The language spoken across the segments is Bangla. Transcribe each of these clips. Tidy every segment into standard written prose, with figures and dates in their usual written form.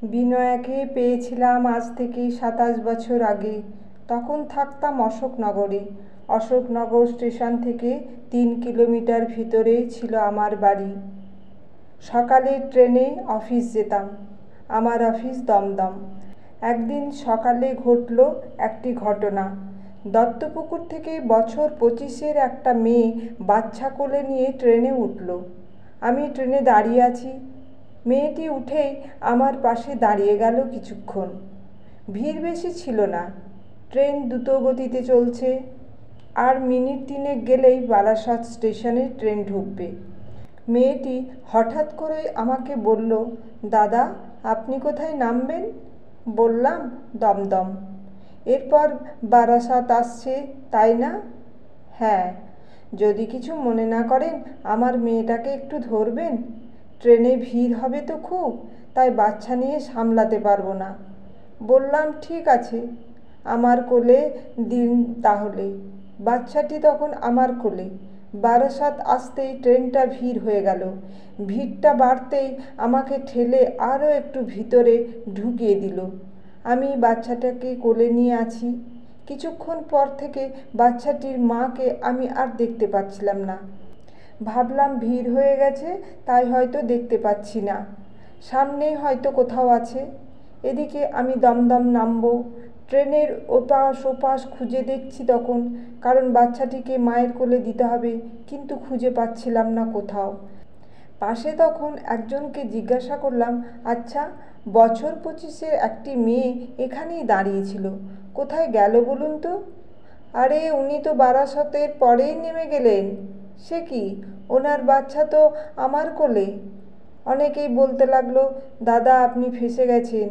বিনয়াকে পেয়েছিলাম আজ থেকে ২৭ বছর আগে। তখন থাকতাম অশোকনগরে। অশোকনগর স্টেশন থেকে ৩ কিলোমিটার ভিতরে ছিল আমার বাড়ি। সকালের ট্রেনে অফিস যেতাম। আমার অফিস দমদম। একদিন সকালে ঘটল একটি ঘটনা। দত্তপুকুর থেকে বছর ২৫-এর একটা মেয়ে বাচ্চা কোলে নিয়ে ট্রেনে উঠল। আমি ট্রেনে দাঁড়িয়ে আছি। মেয়েটি উঠেই আমার পাশে দাঁড়িয়ে গেল কিছুক্ষণ। ভিড় বেশি ছিল না। ট্রেন দ্রুত গতিতে চলছে। আর মিনিট ৩ গেলেই বারাসাত স্টেশনে ট্রেন ঢুকবে। মেয়েটি হঠাৎ করে আমাকে বলল, দাদা, আপনি কোথায় নামবেন? বললাম, দমদম। এরপর বারাসাত আসছে, তাই না? হ্যাঁ। যদি কিছু মনে না করেন, আমার মেয়েটাকে একটু ধরবেন। ট্রেনে ভিড় হবে তো খুব, তাই বাচ্চা নিয়ে সামলাতে পারবো না। বললাম, ঠিক আছে, আমার কোলে দিন তাহলে। বাচ্চাটি তখন আমার কোলে। বারাসাত আসতেই ট্রেনটা ভিড় হয়ে গেল। ভিড়টা বাড়তেই আমাকে ঠেলে আরও একটু ভিতরে ঢুকিয়ে দিল। আমি বাচ্চাটাকে কোলে নিয়ে আছি। কিছুক্ষণ পর থেকে বাচ্চাটির মাকে আমি আর দেখতে পাচ্ছিলাম না। ভাবলাম ভিড় হয়ে গেছে, তাই হয়তো দেখতে পাচ্ছি না। সামনেই হয়তো কোথাও আছে। এদিকে আমি দমদম নামবো। ট্রেনের ওপাশ ওপাশ খুঁজে দেখছি তখন, কারণ বাচ্চাটিকে মায়ের কোলে দিতে হবে, কিন্তু খুঁজে পাচ্ছিলাম না কোথাও। পাশে তখন একজনকে জিজ্ঞাসা করলাম, আচ্ছা, বছর ২৫-এর একটি মেয়ে এখানেই দাঁড়িয়েছিল, কোথায় গেল বলুন তো? আরে, উনি তো বারাসতের পরেই নেমে গেলেন। সে কি, ওনার বাচ্চা তো আমার কোলে। অনেকেই বলতে লাগলো, দাদা, আপনি ফেঁসে গেছেন,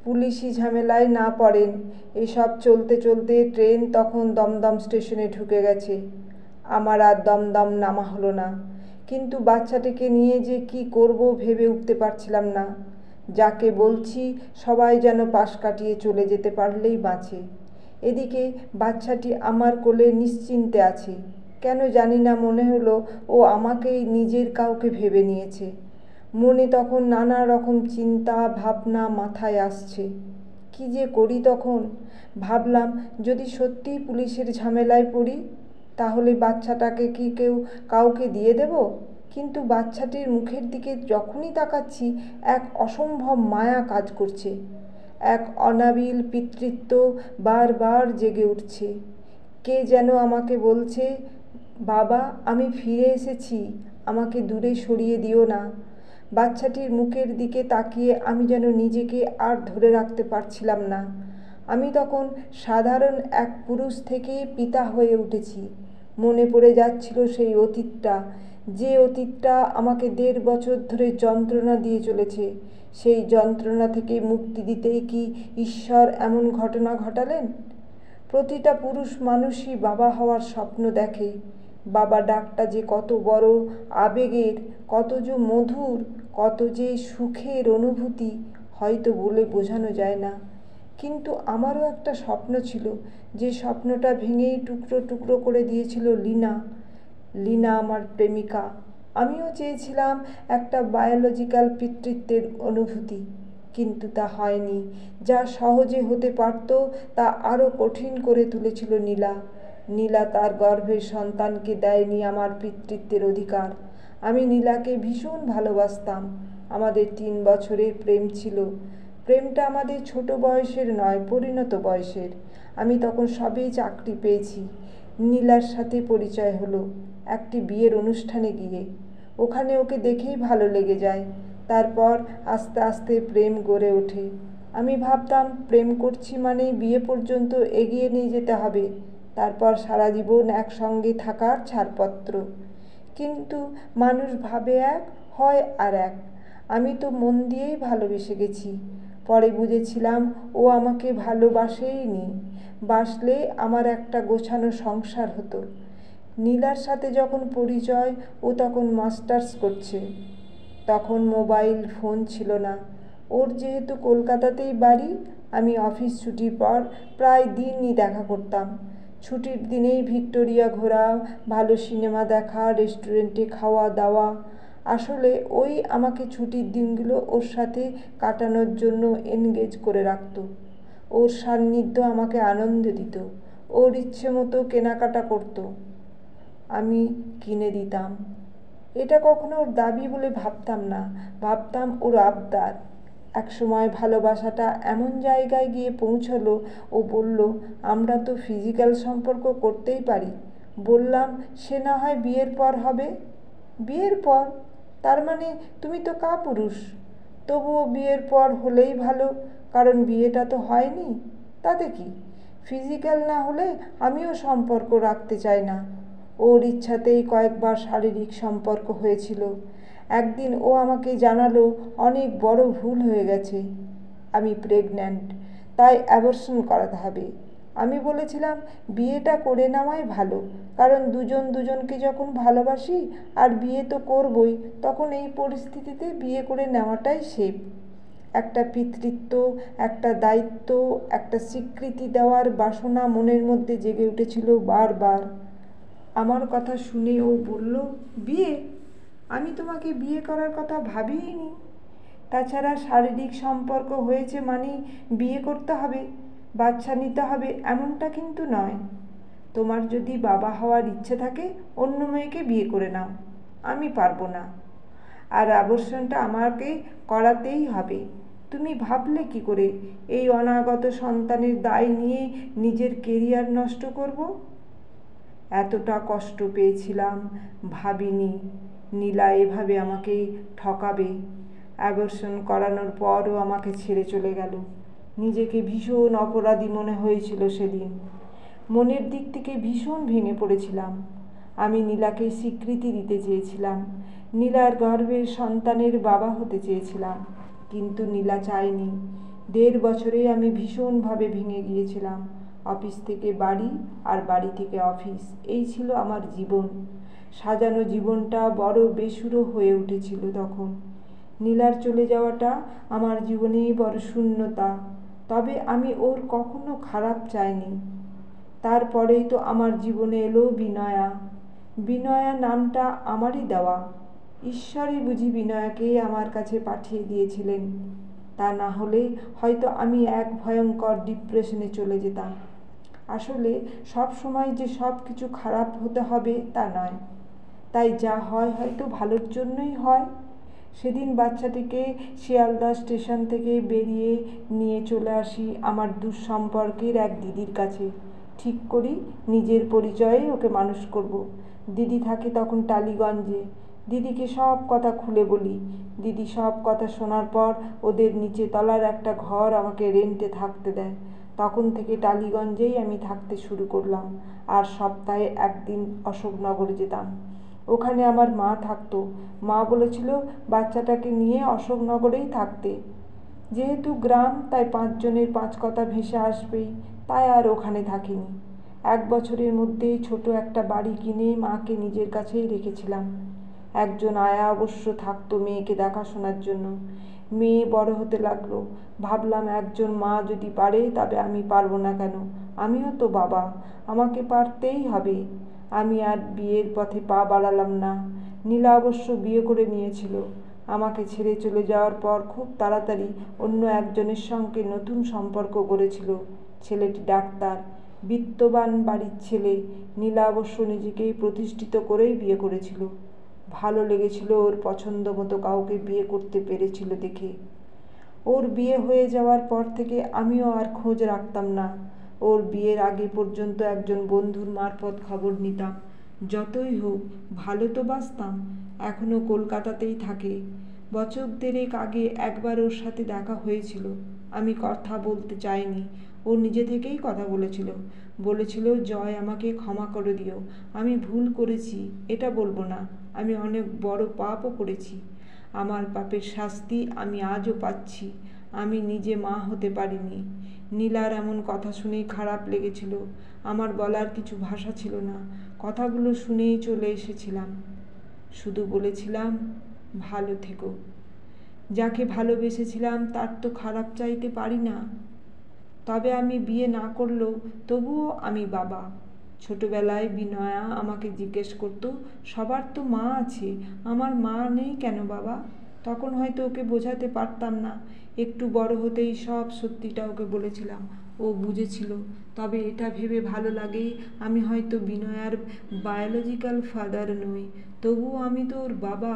পুলিশি ঝামেলায় না পড়েন। এসব চলতে চলতে ট্রেন তখন দমদম স্টেশনে ঢুকে গেছে। আমার আর দমদম নামা হলো না। কিন্তু বাচ্চাটিকে নিয়ে যে কি করব ভেবে উঠতে পারছিলাম না। যাকে বলছি সবাই যেন পাশ কাটিয়ে চলে যেতে পারলেই বাঁচে। এদিকে বাচ্চাটি আমার কোলে নিশ্চিন্তে আছে। কেন জানি না মনে হলো ও আমাকেই নিজের কাউকে ভেবে নিয়েছে। মনে তখন নানা রকম চিন্তা ভাবনা মাথায় আসছে। কি যে করি তখন? ভাবলাম, যদি সত্যিই পুলিশের ঝামেলায় পড়ি, তাহলে বাচ্চাটাকে কি কাউকে দিয়ে দেব? কিন্তু বাচ্চাটির মুখের দিকে যখনই তাকাচ্ছি, এক অসম্ভব মায়া কাজ করছে। এক অনাবিল পিতৃত্ব বারবার জেগে উঠছে। কে যেন আমাকে বলছে, বাবা, আমি ফিরে এসেছি, আমাকে দূরে সরিয়ে দিও না। বাচ্চাটির মুখের দিকে তাকিয়ে আমি যেন নিজেকে আর ধরে রাখতে পারছিলাম না। আমি তখন সাধারণ এক পুরুষ থেকে পিতা হয়ে উঠেছি। মনে পড়ে যাচ্ছিল সেই অতীতটা, যে অতীতটা আমাকে ১.৫ বছর ধরে যন্ত্রণা দিয়ে চলেছে। সেই যন্ত্রণা থেকে মুক্তি দিতেই কি ঈশ্বর এমন ঘটনা ঘটালেন? প্রতিটা পুরুষ মানুষই বাবা হওয়ার স্বপ্ন দেখে। বাবা ডাকটা যে কত বড় আবেগের, কত যে মধুর, কত যে সুখের অনুভূতি, হয়তো বলে বোঝানো যায় না। কিন্তু আমারও একটা স্বপ্ন ছিল, যে স্বপ্নটা ভেঙেই টুকরো টুকরো করে দিয়েছিল লীনা। লীনা আমার প্রেমিকা। আমিও চেয়েছিলাম একটা বায়োলজিক্যাল পিতৃত্বের অনুভূতি, কিন্তু তা হয়নি। যা সহজে হতে পারত, তা আরও কঠিন করে তুলেছিল নীলা। নীলা তার গর্ভের সন্তানকে দেয়নি আমার পিতৃত্বের অধিকার। আমি নীলাকে ভীষণ ভালোবাসতাম। আমাদের ৩ বছরের প্রেম ছিল। প্রেমটা আমাদের ছোট বয়সের নয়, পরিণত বয়সের। আমি তখন সবেই চাকরি পেয়েছি। নীলার সাথে পরিচয় হলো একটি বিয়ের অনুষ্ঠানে গিয়ে। ওখানে ওকে দেখেই ভালো লেগে যায়। তারপর আস্তে আস্তে প্রেম গড়ে ওঠে। আমি ভাবতাম প্রেম করছি মানেই বিয়ে পর্যন্ত এগিয়ে নিয়ে যেতে হবে, তারপর সারা জীবন একসঙ্গে থাকার ছাড়পত্র। কিন্তু মানুষ ভাবে এক, হয় আর এক। আমি তো মন দিয়েই ভালোবেসে গেছি। পরে বুঝেছিলাম ও আমাকে ভালোবাসেই নি। বাসলে আমার একটা গোছানো সংসার হতো। নীলার সাথে যখন পরিচয়, ও তখন মাস্টার্স করছে। তখন মোবাইল ফোন ছিল না। ওর যেহেতু কলকাতাতেই বাড়ি, আমি অফিস ছুটির পর প্রায় দিনই দেখা করতাম। ছুটির দিনেই ভিক্টোরিয়া ঘোরা, ভালো সিনেমা দেখা, রেস্টুরেন্টে খাওয়া দাওয়া। আসলে ওই আমাকে ছুটির দিনগুলো ওর সাথে কাটানোর জন্য এনগেজ করে রাখত। ওর সান্নিধ্য আমাকে আনন্দ দিত। ওর ইচ্ছে মতো কেনাকাটা করত, আমি কিনে দিতাম। এটা কখনো ওর দাবি বলে ভাবতাম না, ভাবতাম ওর আবদার। একসময় ভালোবাসাটা এমন জায়গায় গিয়ে পৌঁছলো, ও বলল, আমরা তো ফিজিক্যাল সম্পর্ক করতেই পারি। বললাম, সে না হয় বিয়ের পর হবে। বিয়ের পর? তার মানে তুমি তো কাপুরুষ। তবুও বিয়ের পর হলেই ভালো, কারণ বিয়েটা তো হয়নি। তাতে কি, ফিজিক্যাল না হলে আমিও সম্পর্ক রাখতে চাই না। ওর ইচ্ছাতেই কয়েকবার শারীরিক সম্পর্ক হয়েছিল। একদিন ও আমাকে জানালো অনেক বড় ভুল হয়ে গেছে, আমি প্রেগন্যান্ট, তাই অ্যাবর্শন করাতে হবে। আমি বলেছিলাম বিয়েটা করে নেওয়াই ভালো, কারণ দুজন দুজনকে যখন ভালোবাসি আর বিয়ে তো করবই, তখন এই পরিস্থিতিতে বিয়ে করে নেওয়াটাই সেফ। একটা পিতৃত্ব, একটা দায়িত্ব, একটা স্বীকৃতি দেওয়ার বাসনা মনের মধ্যে জেগে উঠেছিল বারবার। আমার কথা শুনে ও বলল, বিয়ে? আমি তোমাকে বিয়ে করার কথা ভাবিনি। তাছাড়া শারীরিক সম্পর্ক হয়েছে মানেই বিয়ে করতে হবে, বাচ্চা নিতে হবে এমনটা কিন্তু নয়। তোমার যদি বাবা হওয়ার ইচ্ছে থাকে অন্য মেয়েকে বিয়ে করে নাও, আমি পারবো না। আর অ্যাবর্শনটা আমাকে করাতেই হবে। তুমি ভাবলে কি করে এই অনাগত সন্তানের দায় নিয়ে নিজের কেরিয়ার নষ্ট করব? এতটা কষ্ট পেয়েছিলাম, ভাবিনি নীলা এভাবে আমাকে ঠকাবে। অ্যাবর্শন করানোর পরও আমাকে ছেড়ে চলে গেল। নিজেকে ভীষণ অপরাধী মনে হয়েছিল সেদিন। মনের দিক থেকে ভীষণ ভেঙে পড়েছিলাম। আমি নীলাকে স্বীকৃতি দিতে চেয়েছিলাম, নীলার গর্ভের সন্তানের বাবা হতে চেয়েছিলাম, কিন্তু নীলা চায়নি। 1.5 বছরে আমি ভীষণভাবে ভেঙে গিয়েছিলাম। অফিস থেকে বাড়ি আর বাড়ি থেকে অফিস, এই ছিল আমার জীবন। সাজানো জীবনটা বড় বেসুরো হয়ে উঠেছিল তখন। নীলার চলে যাওয়াটা আমার জীবনে বড় শূন্যতা। তবে আমি ওর কখনো খারাপ চাইনি। তারপরেই তো আমার জীবনে এলো বিনয়া। বিনয়া নামটা আমারই দেওয়া। ঈশ্বরই বুঝি বিনয়াকে আমার কাছে পাঠিয়ে দিয়েছিলেন। তা না হলে হয়তো আমি এক ভয়ঙ্কর ডিপ্রেশনে চলে যেতাম। আসলে সব সময় যে সব কিছু খারাপ হতে হবে তা নয়, তাই যা হয় হয়তো ভালোর জন্যই হয়। সেদিন বাচ্চাটিকে শিয়ালদা স্টেশন থেকে বেরিয়ে নিয়ে চলে আসি আমার দুঃসম্পর্কের এক দিদির কাছে। ঠিক করি নিজের পরিচয়ে ওকে মানুষ করব। দিদি থাকে তখন টালিগঞ্জে। দিদিকে সব কথা খুলে বলি। দিদি সব কথা শোনার পর ওদের নিচে তলার একটা ঘর আমাকে রেন্টে থাকতে দেয়। তখন থেকে টালিগঞ্জেই আমি থাকতে শুরু করলাম, আর সপ্তাহে একদিন অশোকনগর যেতাম। ওখানে আমার মা থাকতো। মা বলেছিল বাচ্চাটাকে নিয়ে অশোকনগরেই থাকতে। যেহেতু গ্রাম, তাই 5 জনের 5 কথা ভেসে আসবেই, তাই আর ওখানে থাকিনি। 1 বছরের মধ্যেই ছোট একটা বাড়ি কিনে মাকে নিজের কাছেই রেখেছিলাম। একজন আয়া অবশ্য থাকতো মেয়েকে দেখাশোনার জন্য। মেয়ে বড় হতে লাগলো। ভাবলাম একজন মা যদি পারে তবে আমি পারবো না কেন? আমিও তো বাবা, আমাকে পারতেই হবে। আমি আর বিয়ের পথে পা বাড়ালাম না। নীলা অবশ্য বিয়ে করে নিয়েছিল। আমাকে ছেড়ে চলে যাওয়ার পর খুব তাড়াতাড়ি অন্য একজনের সঙ্গে নতুন সম্পর্ক গড়েছিল। ছেলেটি ডাক্তার, বিত্তবান বাড়ির ছেলে। নীলা অবশ্য নিজেকেই প্রতিষ্ঠিত করেই বিয়ে করেছিল। ভালো লেগেছিল ওর পছন্দ মতো কাউকে বিয়ে করতে পেরেছিল দেখে। ওর বিয়ে হয়ে যাওয়ার পর থেকে আমিও আর খোঁজ রাখতাম না। ওর বিয়ের আগে পর্যন্ত একজন বন্ধুর মারফত খবর নিতাম। যতই হোক ভালো তো বাসতাম। এখনো কলকাতাতেই থাকে। বছর 1.5 আগে একবার ওর সাথে দেখা হয়েছিল। আমি কথা বলতে চাইনি, ও নিজে থেকেই কথা বলেছিল। বলেছিল, জয় আমাকে ক্ষমা করে দিও, আমি ভুল করেছি এটা বলবো না, আমি অনেক বড় পাপও করেছি। আমার পাপের শাস্তি আমি আজও পাচ্ছি। আমি নিজে মা হতে পারিনি। নীলার এমন কথা শুনেই খারাপ লেগেছিল। আমার বলার কিছু ভাষা ছিল না। কথাগুলো শুনেই চলে এসেছিলাম। শুধু বলেছিলাম, ভালো থেকো। যাকে ভালোবেসেছিলাম তার তো খারাপ চাইতে পারি না। তবে আমি বিয়ে না করলেও তবুও আমি বাবা। ছোটবেলায় বিনয়া আমাকে জিজ্ঞেস করতো, সবার তো মা আছে, আমার মা নেই কেন বাবা? তখন হয়তো ওকে বোঝাতে পারতাম না। একটু বড় হতেই সব সত্যিটা ওকে বলেছিলাম। ও বুঝেছিল। তবে এটা ভেবে ভালো লাগে, আমি হয়তো বিনয়ার বায়োলজিক্যাল ফাদার নই, তবুও আমি তো ওর বাবা।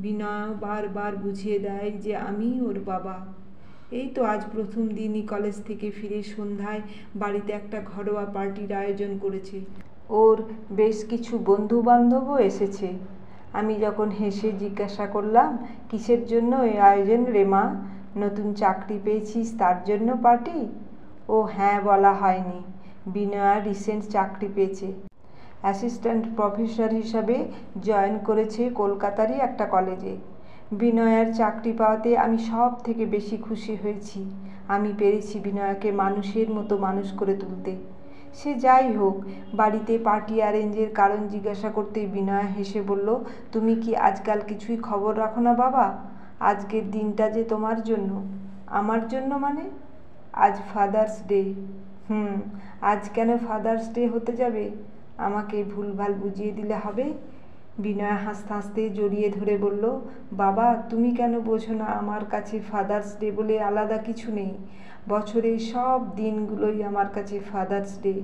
বিনয় বারবার বুঝিয়ে দেয় যে আমি ওর বাবা। এই তো আজ প্রথম দিনই কলেজ থেকে ফিরে সন্ধ্যায় বাড়িতে একটা ঘরোয়া পার্টির আয়োজন করেছে। ওর বেশ কিছু বন্ধু বান্ধবও এসেছে। আমি যখন হেসে জিজ্ঞাসা করলাম, কিসের জন্য এই আয়োজন রে মা? নতুন চাকরি পেয়েছিস তার জন্য পার্টি? ও হ্যাঁ বলা হয়নি। বিনয়া রিসেন্ট চাকরি পেয়েছে, অ্যাসিস্ট্যান্ট প্রফেসর হিসাবে জয়েন করেছে কলকাতারই একটা কলেজে। বিনয়ার চাকরি পাওয়াতে আমি সব থেকে বেশি খুশি হয়েছি। আমি পেরেছি বিনয়াকে মানুষের মতো মানুষ করে তুলতে। সে যাই হোক, বাড়িতে পার্টি অ্যারেঞ্জের কারণ জিজ্ঞাসা করতেই বিনয়া হেসে বলল, তুমি কি আজকাল কিছুই খবর রাখো না বাবা? আজকের দিনটা যে তোমার জন্য। আমার জন্য মানে? আজ ফাদার্স ডে। আজ কেন ফাদার্স ডে হতে যাবে? আমাকে ভুলভাল বুঝিয়ে দিলে হবে? বিনয়া হাসতে হাসতে জড়িয়ে ধরে বলল, বাবা তুমি কেন বোঝো না, আমার কাছে ফাদার্স ডে বলে আলাদা কিছু নেই। বছরের সব দিনগুলোই আমার কাছে ফাদার্স ডে।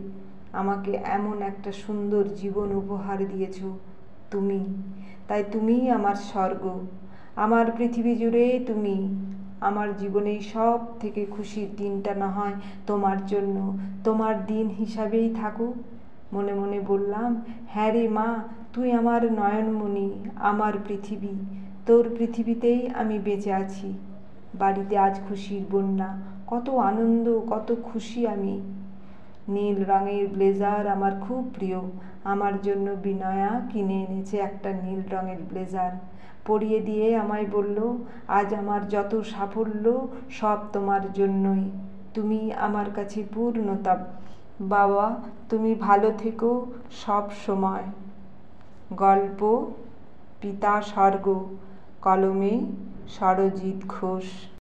আমাকে এমন একটা সুন্দর জীবন উপহার দিয়েছ তুমি, তাই তুমিই আমার স্বর্গ। আমার পৃথিবী জুড়ে তুমি। আমার জীবনে সব থেকে খুশির দিনটা না হয় তোমার জন্য, তোমার দিন হিসাবেই থাকুক। মনে মনে বললাম, হ্যাঁ রে মা, তুই আমার নয়নমণি, আমার পৃথিবী। তোর পৃথিবীতেই আমি বেঁচে আছি। বাড়িতে আজ খুশির বন্যা, কত আনন্দ, কত খুশি আমি। নীল রঙের ব্লেজার আমার খুব প্রিয়। আমার জন্য বিনয়া কিনে এনেছে একটা নীল রঙের ব্লেজার। পরিয়ে দিয়ে আমায় বলল, আজ আমার যত সাফল্য সব তোমার জন্যই। তুমি আমার কাছে পূর্ণতা। বাবা তুমি ভালো থেকো সব সময়। গল্প পিতা স্বর্গ, কলমে সরজিৎ ঘোষ।